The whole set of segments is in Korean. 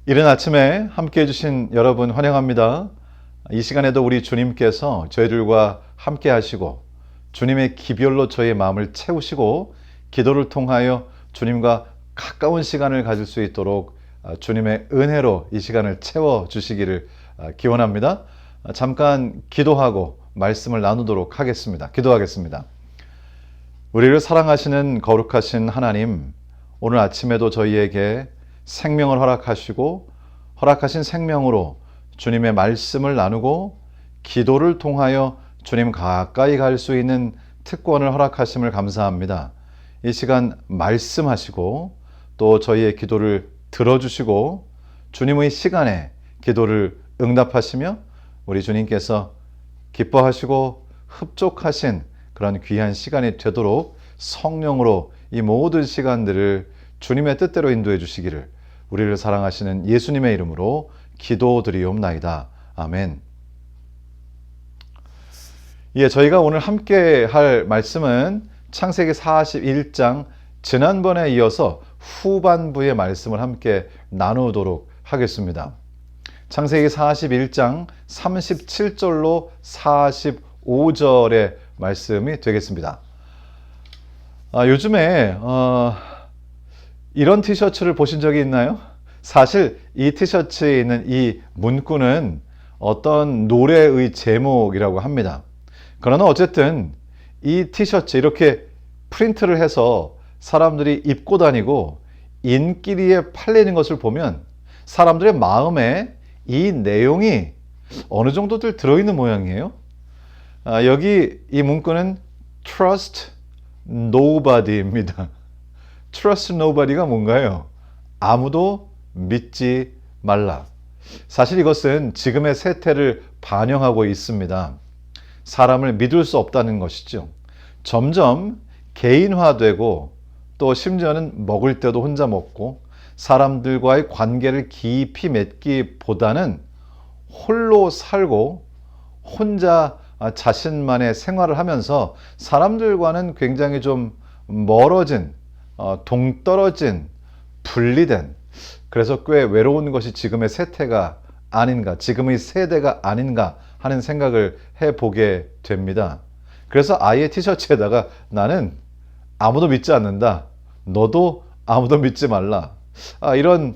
이른 아침에 함께 해주신 여러분 환영합니다. 이 시간에도 우리 주님께서 저희들과 함께 하시고 주님의 기별로 저희의 마음을 채우시고 기도를 통하여 주님과 가까운 시간을 가질 수 있도록 주님의 은혜로 이 시간을 채워주시기를 기원합니다. 잠깐 기도하고 말씀을 나누도록 하겠습니다. 기도하겠습니다. 우리를 사랑하시는 거룩하신 하나님, 오늘 아침에도 저희에게 생명을 허락하시고 허락하신 생명으로 주님의 말씀을 나누고 기도를 통하여 주님 가까이 갈 수 있는 특권을 허락하심을 감사합니다. 이 시간 말씀하시고 또 저희의 기도를 들어주시고 주님의 시간에 기도를 응답하시며 우리 주님께서 기뻐하시고 흡족하신 그런 귀한 시간이 되도록 성령으로 이 모든 시간들을 주님의 뜻대로 인도해 주시기를 우리를 사랑하시는 예수님의 이름으로 기도드리옵나이다. 아멘. 저희가 오늘 함께 할 말씀은 창세기 41장 지난번에 이어서 후반부의 말씀을 함께 나누도록 하겠습니다. 창세기 41장 37절로 45절의 말씀이 되겠습니다. 요즘에 이런 티셔츠를 보신 적이 있나요? 사실 이 티셔츠에 있는 이 문구는 어떤 노래의 제목이라고 합니다. 그러나 어쨌든 이 티셔츠 이렇게 프린트를 해서 사람들이 입고 다니고 인기리에 팔리는 것을 보면 사람들의 마음에 이 내용이 어느 정도들 들어있는 모양이에요. 여기 이 문구는 Trust Nobody입니다. Trust Nobody가 뭔가요? 아무도 믿지 말라. 사실 이것은 지금의 세태를 반영하고 있습니다. 사람을 믿을 수 없다는 것이죠. 점점 개인화되고 또 심지어는 먹을 때도 혼자 먹고 사람들과의 관계를 깊이 맺기보다는 홀로 살고 혼자 자신만의 생활을 하면서 사람들과는 굉장히 좀 멀어진 동떨어진 분리된 그래서 꽤 외로운 것이 지금의 세태가 아닌가 지금의 세대가 아닌가 하는 생각을 해보게 됩니다. 그래서 아예 티셔츠에다가 나는 아무도 믿지 않는다. 너도 아무도 믿지 말라. 이런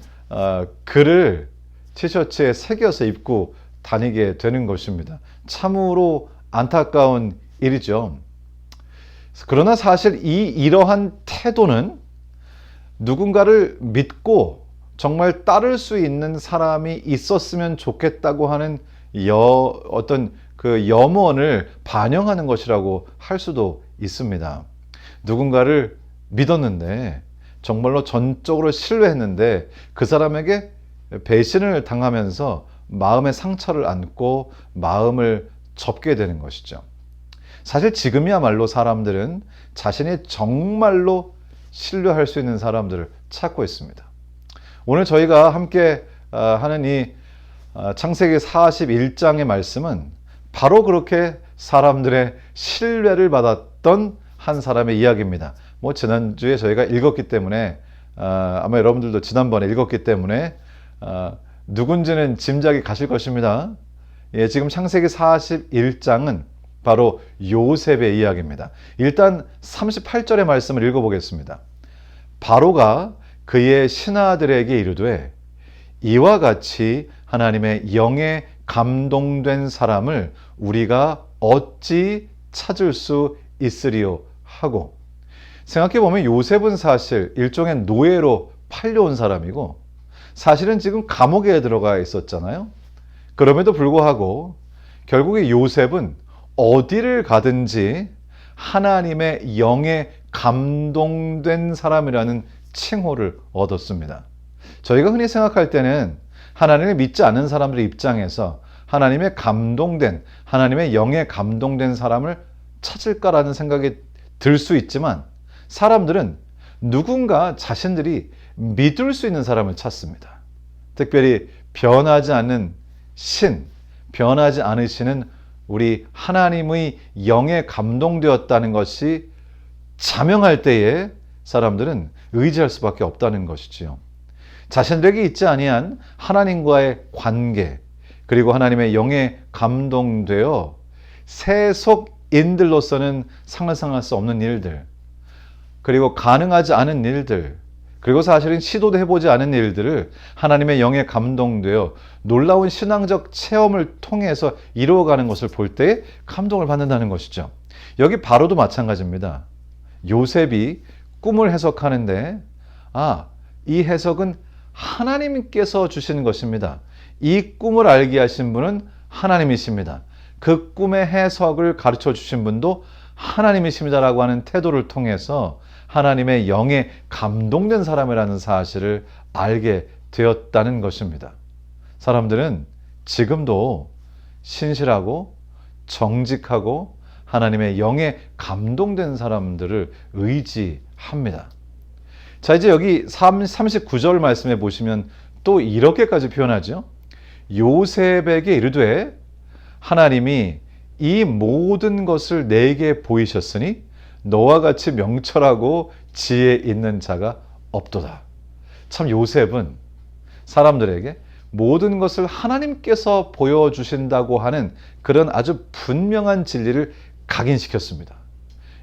글을 티셔츠에 새겨서 입고 다니게 되는 것입니다. 참으로 안타까운 일이죠. 그러나 사실 이러한 태도는 누군가를 믿고 정말 따를 수 있는 사람이 있었으면 좋겠다고 하는 어떤 그 염원을 반영하는 것이라고 할 수도 있습니다. 누군가를 믿었는데 정말로 전적으로 신뢰했는데 그 사람에게 배신을 당하면서 마음의 상처를 안고 마음을 접게 되는 것이죠. 사실 지금이야말로 사람들은 자신이 정말로 신뢰할 수 있는 사람들을 찾고 있습니다. 오늘 저희가 함께 하는 이 창세기 41장의 말씀은 바로 그렇게 사람들의 신뢰를 받았던 한 사람의 이야기입니다. 지난주에 저희가 읽었기 때문에 아마 여러분들도 지난번에 읽었기 때문에 누군지는 짐작이 가실 것입니다. 지금 창세기 41장은 바로 요셉의 이야기입니다. 일단 38절의 말씀을 읽어보겠습니다. 바로가 그의 신하들에게 이르되 이와 같이 하나님의 영에 감동된 사람을 우리가 어찌 찾을 수 있으리요 하고, 생각해보면 요셉은 사실 일종의 노예로 팔려온 사람이고 사실은 지금 감옥에 들어가 있었잖아요. 그럼에도 불구하고 결국에 요셉은 어디를 가든지 하나님의 영에 감동된 사람이라는 칭호를 얻었습니다. 저희가 흔히 생각할 때는 하나님을 믿지 않는 사람들의 입장에서 하나님의 감동된, 하나님의 영에 감동된 사람을 찾을까라는 생각이 들 수 있지만 사람들은 누군가 자신들이 믿을 수 있는 사람을 찾습니다. 특별히 변하지 않는 신, 변하지 않으시는 우리 하나님의 영에 감동되었다는 것이 자명할 때에 사람들은 의지할 수밖에 없다는 것이지요. 자신들에게 있지 아니한 하나님과의 관계, 그리고 하나님의 영에 감동되어 세속인들로서는 상상할 수 없는 일들, 그리고 가능하지 않은 일들, 그리고 사실은 시도도 해보지 않은 일들을 하나님의 영에 감동되어 놀라운 신앙적 체험을 통해서 이루어가는 것을 볼 때 감동을 받는다는 것이죠. 여기 바로도 마찬가지입니다. 요셉이 꿈을 해석하는데 이 해석은 하나님께서 주신 것입니다. 이 꿈을 알게 하신 분은 하나님이십니다. 그 꿈의 해석을 가르쳐 주신 분도 하나님이십니다라고 하는 태도를 통해서 하나님의 영에 감동된 사람이라는 사실을 알게 되었다는 것입니다. 사람들은 지금도 신실하고 정직하고 하나님의 영에 감동된 사람들을 의지합니다. 자, 이제 여기 39절 말씀해 보시면 또 이렇게까지 표현하죠. 요셉에게 이르되 하나님이 이 모든 것을 내게 보이셨으니 너와 같이 명철하고 지혜 있는 자가 없도다. 참 요셉은 사람들에게 모든 것을 하나님께서 보여주신다고 하는 그런 아주 분명한 진리를 각인시켰습니다.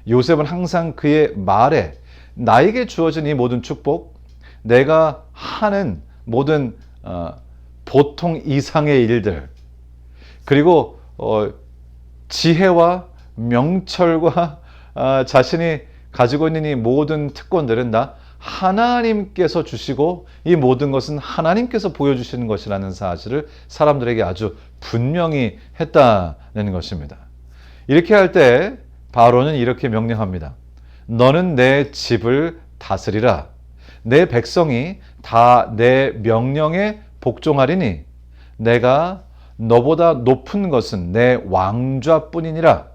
요셉은 항상 그의 말에 나에게 주어진 이 모든 축복, 내가 하는 모든 보통 이상의 일들, 그리고 지혜와 명철과 자신이 가지고 있는 이 모든 특권들은 다 하나님께서 주시고 이 모든 것은 하나님께서 보여주시는 것이라는 사실을 사람들에게 아주 분명히 했다는 것입니다. 이렇게 할 때 바로는 이렇게 명령합니다. 너는 내 집을 다스리라. 내 백성이 다 내 명령에 복종하리니 내가 너보다 높은 것은 내 왕좌뿐이니라.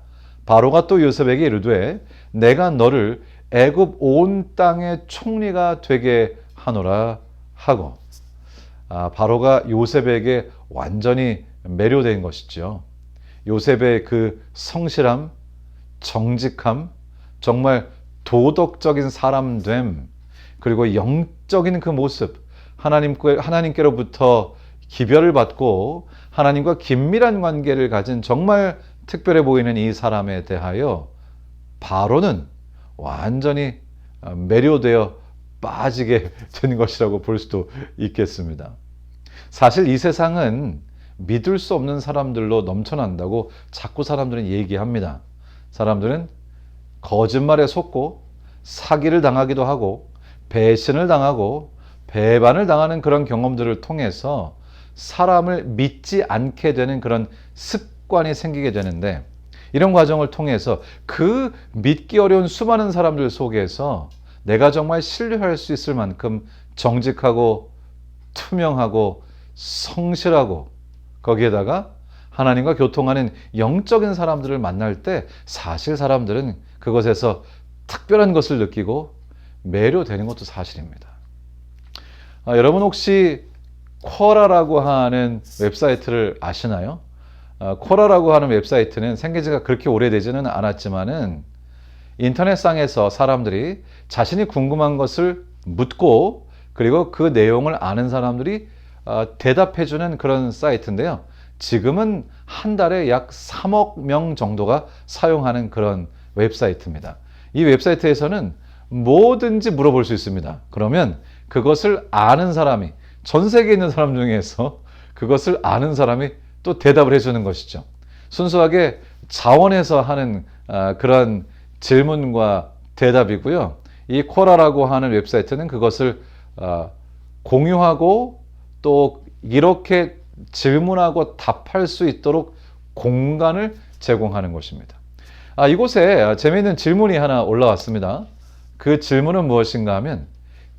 바로가 또 요셉에게 이르되 내가 너를 애굽 온 땅의 총리가 되게 하노라 하고, 바로가 요셉에게 완전히 매료된 것이죠. 요셉의 그 성실함, 정직함, 정말 도덕적인 사람됨, 그리고 영적인 그 모습, 하나님께로부터 기별을 받고 하나님과 긴밀한 관계를 가진 정말 특별해 보이는 이 사람에 대하여 바로는 완전히 매료되어 빠지게 된 것이라고 볼 수도 있겠습니다. 사실 이 세상은 믿을 수 없는 사람들로 넘쳐난다고 자꾸 사람들은 얘기합니다. 사람들은 거짓말에 속고 사기를 당하기도 하고 배신을 당하고 배반을 당하는 그런 경험들을 통해서 사람을 믿지 않게 되는 그런 습관이 생기게 되는데, 이런 과정을 통해서 그 믿기 어려운 수많은 사람들 속에서 내가 정말 신뢰할 수 있을 만큼 정직하고 투명하고 성실하고 거기에다가 하나님과 교통하는 영적인 사람들을 만날 때 사실 사람들은 그것에서 특별한 것을 느끼고 매료되는 것도 사실입니다. 여러분 혹시 쿼라라고 하는 웹사이트를 아시나요? 쿼라라고 하는 웹사이트는 생긴 지가 그렇게 오래되지는 않았지만은 인터넷상에서 사람들이 자신이 궁금한 것을 묻고 그리고 그 내용을 아는 사람들이 대답해주는 그런 사이트인데요. 지금은 한 달에 약 3억 명 정도가 사용하는 그런 웹사이트입니다. 이 웹사이트에서는 뭐든지 물어볼 수 있습니다. 그러면 그것을 아는 사람이, 전 세계에 있는 사람 중에서 그것을 아는 사람이 또 대답을 해주는 것이죠. 순수하게 자원해서 하는 그런 질문과 대답이고요. 이 쿼라라고 하는 웹사이트는 그것을 공유하고 또 이렇게 질문하고 답할 수 있도록 공간을 제공하는 것입니다. 이곳에 재미있는 질문이 하나 올라왔습니다. 그 질문은 무엇인가 하면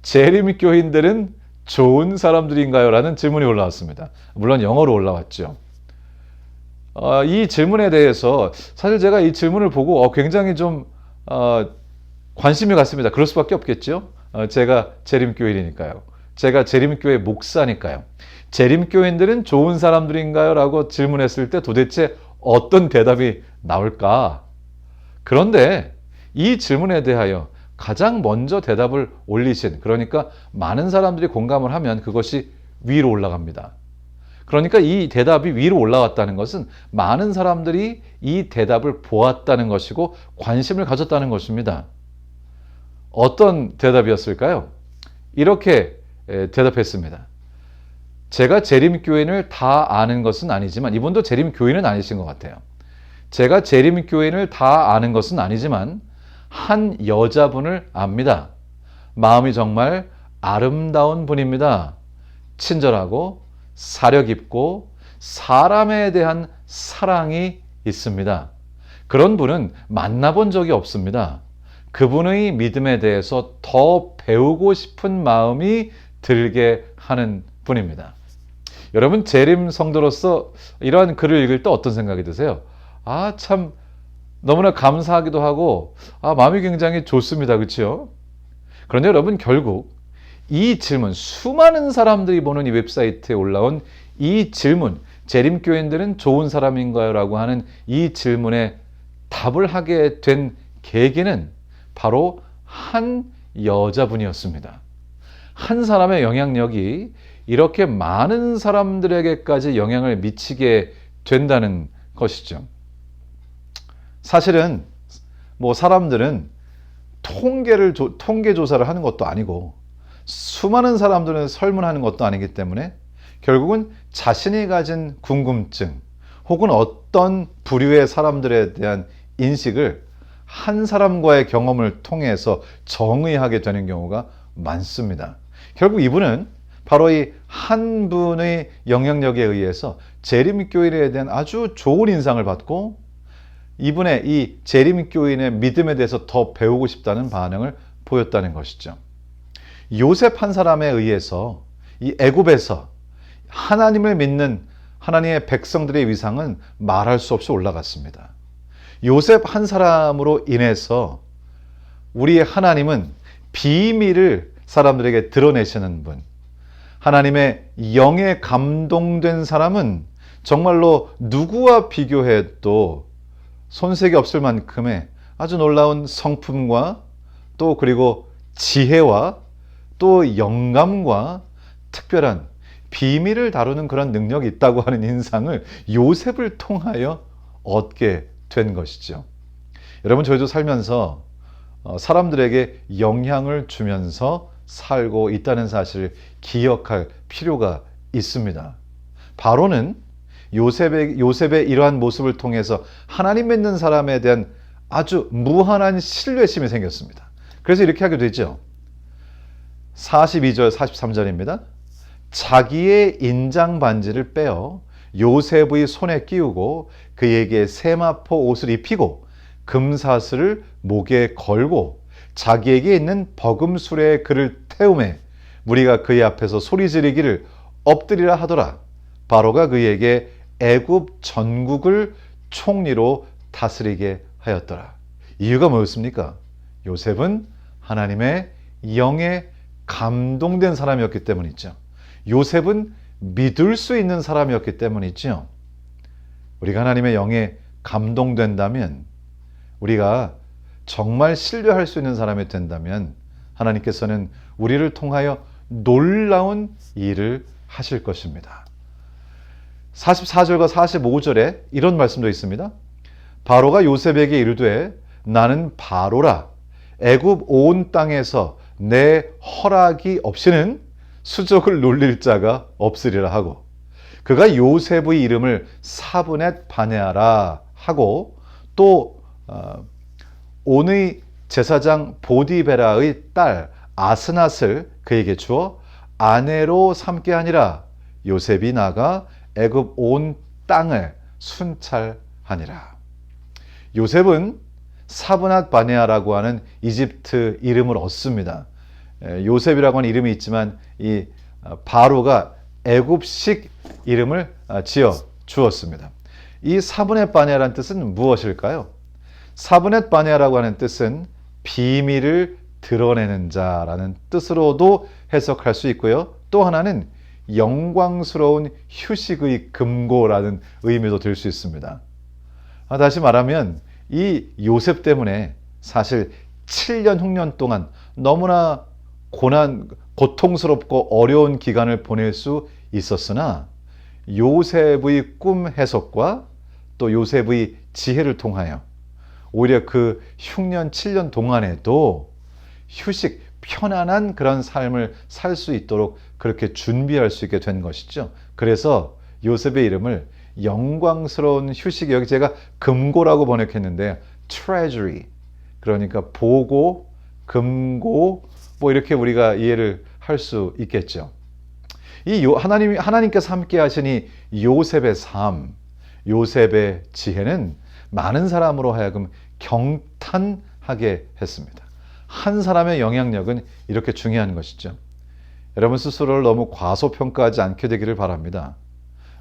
재림교인들은 좋은 사람들인가요? 라는 질문이 올라왔습니다. 물론 영어로 올라왔죠. 이 질문에 대해서 사실 제가 이 질문을 보고 굉장히 좀 관심이 갔습니다. 그럴 수밖에 없겠죠. 제가 재림교인이니까요. 제가 재림교회 목사니까요. 재림교인들은 좋은 사람들인가요? 라고 질문했을 때 도대체 어떤 대답이 나올까? 그런데 이 질문에 대하여 가장 먼저 대답을 올리신, 그러니까 많은 사람들이 공감을 하면 그것이 위로 올라갑니다. 그러니까 이 대답이 위로 올라왔다는 것은 많은 사람들이 이 대답을 보았다는 것이고 관심을 가졌다는 것입니다. 어떤 대답이었을까요? 이렇게 대답했습니다. 제가 재림교인을 다 아는 것은 아니지만, 이분도 재림교인은 아니신 것 같아요. 제가 재림교인을 다 아는 것은 아니지만 한 여자분을 압니다. 마음이 정말 아름다운 분입니다. 친절하고 사려 깊고 사람에 대한 사랑이 있습니다. 그런 분은 만나본 적이 없습니다. 그분의 믿음에 대해서 더 배우고 싶은 마음이 들게 하는 분입니다. 여러분, 재림 성도로서 이러한 글을 읽을 때 어떤 생각이 드세요? 참 너무나 감사하기도 하고 마음이 굉장히 좋습니다. 그렇죠? 그런데 여러분, 결국 이 질문, 수많은 사람들이 보는 이 웹사이트에 올라온 이 질문, 재림교인들은 좋은 사람인가요? 라고 하는 이 질문에 답을 하게 된 계기는 바로 한 여자분이었습니다. 한 사람의 영향력이 이렇게 많은 사람들에게까지 영향을 미치게 된다는 것이죠. 사실은 사람들은 통계 조사를 하는 것도 아니고 수많은 사람들을 설문하는 것도 아니기 때문에 결국은 자신이 가진 궁금증 혹은 어떤 부류의 사람들에 대한 인식을 한 사람과의 경험을 통해서 정의하게 되는 경우가 많습니다. 결국 이분은 바로 이 한 분의 영향력에 의해서 재림교인에 대한 아주 좋은 인상을 받고 이분의 이 재림교인의 믿음에 대해서 더 배우고 싶다는 반응을 보였다는 것이죠. 요셉 한 사람에 의해서 이 애굽에서 하나님을 믿는 하나님의 백성들의 위상은 말할 수 없이 올라갔습니다. 요셉 한 사람으로 인해서 우리의 하나님은 비밀을 사람들에게 드러내시는 분, 하나님의 영에 감동된 사람은 정말로 누구와 비교해도 손색이 없을 만큼의 아주 놀라운 성품과 또 그리고 지혜와 또 영감과 특별한 비밀을 다루는 그런 능력이 있다고 하는 인상을 요셉을 통하여 얻게 된 것이죠. 여러분, 저희도 살면서 사람들에게 영향을 주면서 살고 있다는 사실을 기억할 필요가 있습니다. 바로는 요셉의 이러한 모습을 통해서 하나님 믿는 사람에 대한 아주 무한한 신뢰심이 생겼습니다. 그래서 이렇게 하게 되죠. 42절 43절입니다. 자기의 인장 반지를 빼어 요셉의 손에 끼우고 그에게 세마포 옷을 입히고 금사슬을 목에 걸고 자기에게 있는 버금술에 그를 태우매 무리가 그의 앞에서 소리 지르기를 엎드리라 하더라. 바로가 그에게 애굽 전국을 총리로 다스리게 하였더라. 이유가 뭐였습니까? 요셉은 하나님의 영에 감동된 사람이었기 때문이죠. 요셉은 믿을 수 있는 사람이었기 때문이죠. 우리가 하나님의 영에 감동된다면, 우리가 정말 신뢰할 수 있는 사람이 된다면 하나님께서는 우리를 통하여 놀라운 일을 하실 것입니다. 44절과 45절에 이런 말씀도 있습니다. 바로가 요셉에게 이르되 나는 바로라. 애굽 온 땅에서 내 허락이 없이는 수족을 놀릴 자가 없으리라 하고, 그가 요셉의 이름을 사브넷 바네아라 하고, 또 온의 제사장 보디베라의 딸 아스낫을 그에게 주어 아내로 삼게 하니라. 요셉이 나가 애굽 온 땅을 순찰하니라. 요셉은 사브낫 바네아라고 하는 이집트 이름을 얻습니다. 요셉이라고 하는 이름이 있지만 이 바로가 애굽식 이름을 지어 주었습니다. 이 사브넷 바네아라는 뜻은 무엇일까요? 사브넷 바네아라고 하는 뜻은 비밀을 드러내는 자라는 뜻으로도 해석할 수 있고요. 또 하나는 영광스러운 휴식의 금고라는 의미도 들 수 있습니다. 다시 말하면 이 요셉 때문에 사실 7년 흉년 동안 너무나 고통스럽고 어려운 기간을 보낼 수 있었으나 요셉의 꿈 해석과 또 요셉의 지혜를 통하여 오히려 그 흉년 7년 동안에도 휴식, 편안한 그런 삶을 살 수 있도록 그렇게 준비할 수 있게 된 것이죠. 그래서 요셉의 이름을 영광스러운 휴식, 여기 제가 금고라고 번역했는데요. treasury, 그러니까 보고, 금고, 뭐 이렇게 우리가 이해를 할 수 있겠죠. 이 하나님께서 함께 하시니 요셉의 삶, 요셉의 지혜는 많은 사람으로 하여금 경탄하게 했습니다. 한 사람의 영향력은 이렇게 중요한 것이죠. 여러분 스스로를 너무 과소평가하지 않게 되기를 바랍니다.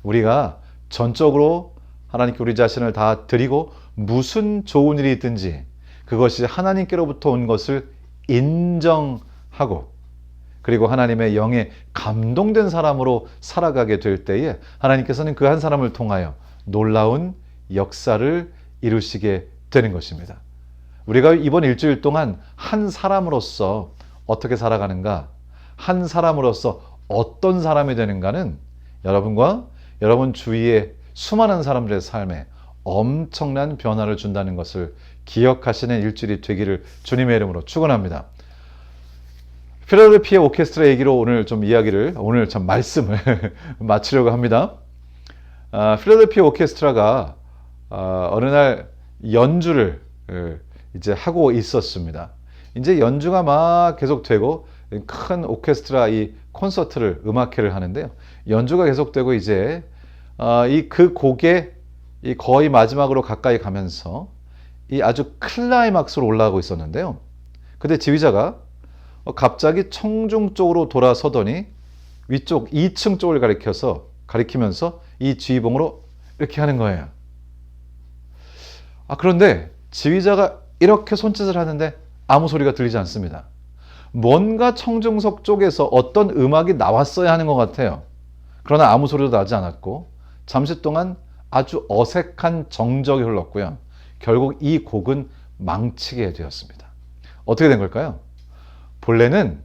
우리가 전적으로 하나님께 우리 자신을 다 드리고 무슨 좋은 일이 있든지 그것이 하나님께로부터 온 것을 인정하고 그리고 하나님의 영에 감동된 사람으로 살아가게 될 때에 하나님께서는 그 한 사람을 통하여 놀라운 역사를 이루시게 되는 것입니다. 우리가 이번 일주일 동안 한 사람으로서 어떻게 살아가는가, 한 사람으로서 어떤 사람이 되는가는 여러분과 여러분 주위의 수많은 사람들의 삶에 엄청난 변화를 준다는 것을 기억하시는 일주일이 되기를 주님의 이름으로 축원합니다. 필라델피아 오케스트라 얘기로 오늘 참 말씀을 마치려고 합니다. 필라델피아 오케스트라가 어느 날 연주를 이제 하고 있었습니다. 이제 연주가 막 계속되고 큰 오케스트라 이 콘서트를 음악회를 하는데요. 연주가 계속되고 이제 그 곡의 거의 마지막으로 가까이 가면서 이 아주 클라이막스로 올라가고 있었는데요. 근데 지휘자가 갑자기 청중 쪽으로 돌아서더니 위쪽 2층 쪽을 가리키면서 이 지휘봉으로 이렇게 하는 거예요. 그런데 지휘자가 이렇게 손짓을 하는데 아무 소리가 들리지 않습니다. 뭔가 청중석 쪽에서 어떤 음악이 나왔어야 하는 것 같아요. 그러나 아무 소리도 나지 않았고 잠시 동안 아주 어색한 정적이 흘렀고요. 결국 이 곡은 망치게 되었습니다. 어떻게 된 걸까요? 본래는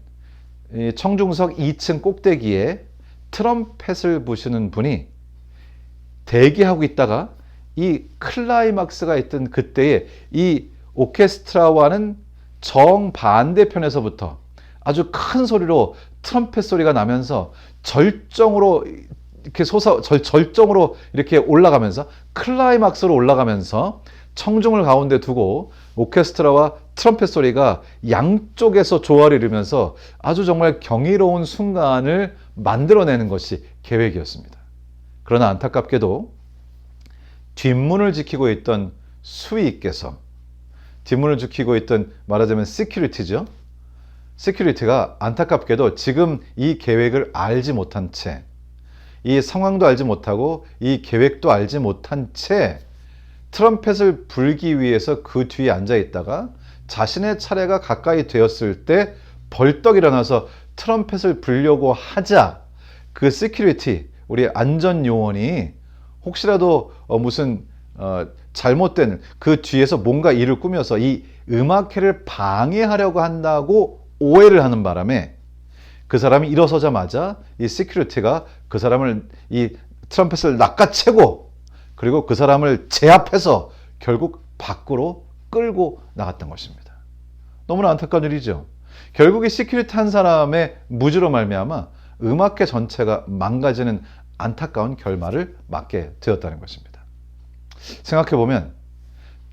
청중석 2층 꼭대기에 트럼펫을 부시는 분이 대기하고 있다가 이 클라이막스가 있던 그때에 이 오케스트라와는 정반대편에서부터 아주 큰 소리로 트럼펫 소리가 나면서 절정으로 이렇게 올라가면서 클라이막스로 올라가면서 청중을 가운데 두고 오케스트라와 트럼펫 소리가 양쪽에서 조화를 이루면서 아주 정말 경이로운 순간을 만들어내는 것이 계획이었습니다. 그러나 안타깝게도 뒷문을 지키고 있던 수위께서 뒷문을 지키고 있던 말하자면 시큐리티죠. 시큐리티가 안타깝게도 지금 이 계획을 알지 못한 채, 이 상황도 알지 못하고 이 계획도 알지 못한 채 트럼펫을 불기 위해서 그 뒤에 앉아 있다가 자신의 차례가 가까이 되었을 때 벌떡 일어나서 트럼펫을 불려고 하자 그 시큐리티, 우리 안전요원이 혹시라도 무슨 잘못된 그 뒤에서 뭔가 일을 꾸며서 이 음악회를 방해하려고 한다고 오해를 하는 바람에 그 사람이 일어서자마자 이 시큐리티가 그 사람을 이 트럼펫을 낚아채고 그리고 그 사람을 제압해서 결국 밖으로 끌고 나갔던 것입니다. 너무나 안타까운 일이죠. 결국 이 시큐리티 한 사람의 무지로 말미암아 음악회 전체가 망가지는 안타까운 결말을 맞게 되었다는 것입니다. 생각해보면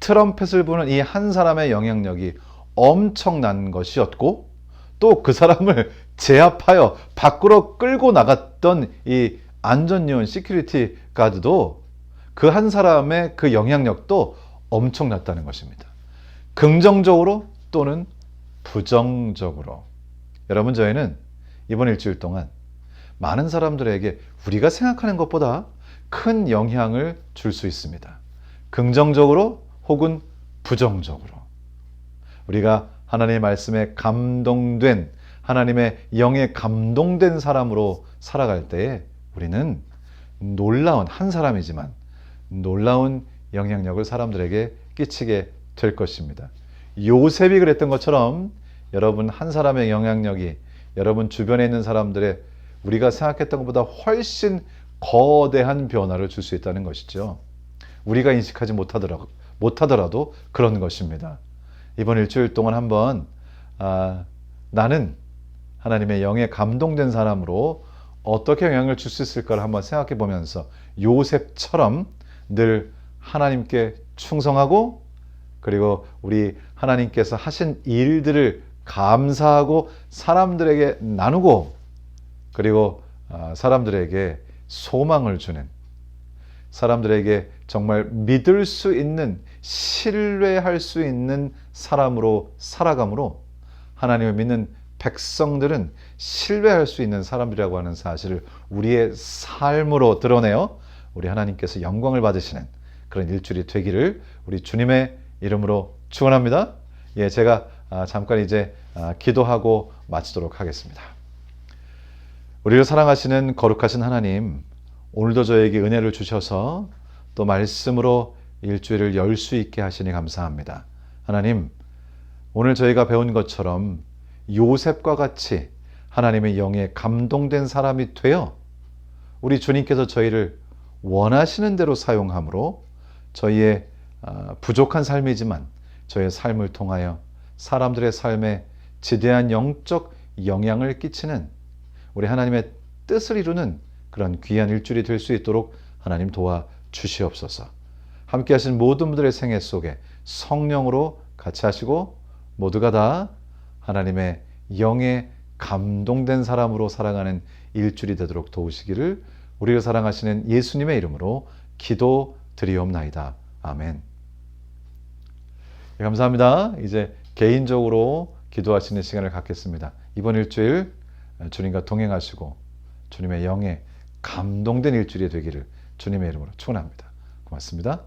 트럼펫을 부는 이 한 사람의 영향력이 엄청난 것이었고 또 그 사람을 제압하여 밖으로 끌고 나갔던 이 안전요원 시큐리티 가드도 그 한 사람의 그 영향력도 엄청났다는 것입니다. 긍정적으로 또는 부정적으로. 여러분, 저희는 이번 일주일 동안 많은 사람들에게 우리가 생각하는 것보다 큰 영향을 줄 수 있습니다. 긍정적으로 혹은 부정적으로. 우리가 하나님의 말씀에 감동된, 하나님의 영에 감동된 사람으로 살아갈 때에 우리는 놀라운, 한 사람이지만 놀라운 영향력을 사람들에게 끼치게 될 것입니다. 요셉이 그랬던 것처럼 여러분 한 사람의 영향력이 여러분 주변에 있는 사람들의 우리가 생각했던 것보다 훨씬 거대한 변화를 줄 수 있다는 것이죠. 우리가 인식하지 못하더라도 그런 것입니다. 이번 일주일 동안 한번 나는 하나님의 영에 감동된 사람으로 어떻게 영향을 줄 수 있을까를 한번 생각해 보면서 요셉처럼 늘 하나님께 충성하고 그리고 우리 하나님께서 하신 일들을 감사하고 사람들에게 나누고 그리고 사람들에게 소망을 주는 사람들에게 정말 믿을 수 있는 신뢰할 수 있는 사람으로 살아감으로 하나님을 믿는 백성들은 신뢰할 수 있는 사람들이라고 하는 사실을 우리의 삶으로 드러내어 우리 하나님께서 영광을 받으시는 그런 일주일이 되기를 우리 주님의 이름으로 축원합니다. 예, 제가 잠깐 이제 기도하고 마치도록 하겠습니다. 우리를 사랑하시는 거룩하신 하나님, 오늘도 저에게 은혜를 주셔서 또 말씀으로 일주일을 열 수 있게 하시니 감사합니다. 하나님, 오늘 저희가 배운 것처럼 요셉과 같이 하나님의 영에 감동된 사람이 되어 우리 주님께서 저희를 원하시는 대로 사용함으로 저희의 부족한 삶이지만 저의 삶을 통하여 사람들의 삶에 지대한 영적 영향을 끼치는 우리 하나님의 뜻을 이루는 그런 귀한 일주일이 될 수 있도록 하나님 도와주시옵소서. 함께 하신 모든 분들의 생애 속에 성령으로 같이 하시고 모두가 다 하나님의 영에 감동된 사람으로 살아가는 일주일이 되도록 도우시기를 우리를 사랑하시는 예수님의 이름으로 기도드리옵나이다. 아멘. 감사합니다. 이제 개인적으로 기도하시는 시간을 갖겠습니다. 이번 일주일 주님과 동행하시고 주님의 영에 감동된 일주일이 되기를 주님의 이름으로 축원합니다. 고맙습니다.